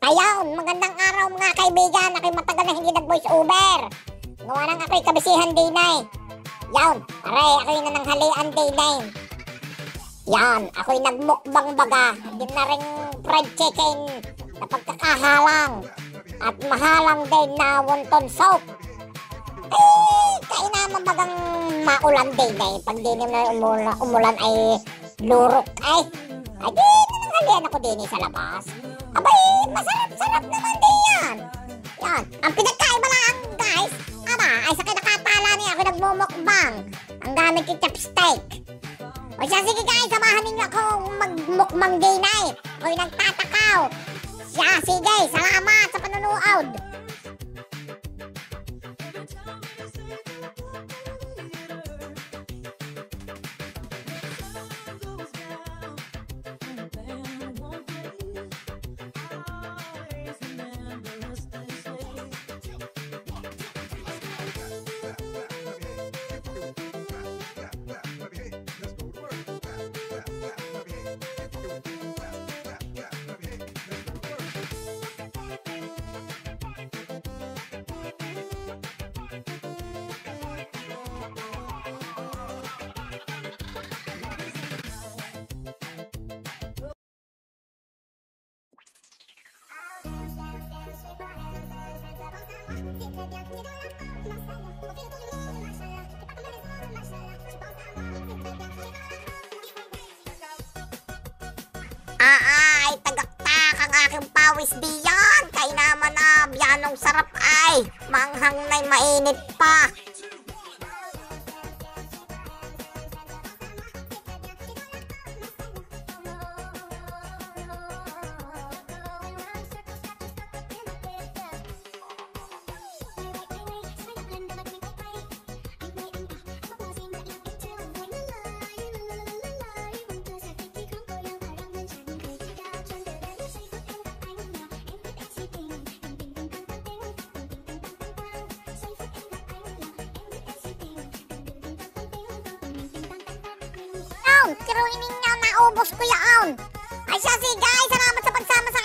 Ayun, magandang araw mga kaibigan. Ako'y matagal na hindi nag-voice over. Gawa nang ako'y kabisihan day na eh. Yan, aray, ako'y nananghalian day na eh. Yan, ako'y nagmukbang baga. Din na rin fried chicken na pagkakahalang. At mahalang din na wonton soup. Kain naman bagang maulan day na eh. Pag di naman umulan ay lurok ay. Ay, di nananghalian ako din eh sa labas. Abay, masarap-sarap naman din yan. Yan, ang pinagkaiba lang guys, ay sa kinakatala niya ako nagmumukbang. Ang gamit yung chopstick. O siya, sige guys, samahan ninyo ako magmukbang day na eh. Ako'y nagtatakaw. Siya, sige, salamat sa panunood. Ay, tagaktak ang aking pawis diyan. Kaya naman biyanong sarap ay. Manghang na'y mainit pa. Kiruin ninyo, naubos ko yaon. Ay siya, si guys, salamat sa pagsama sa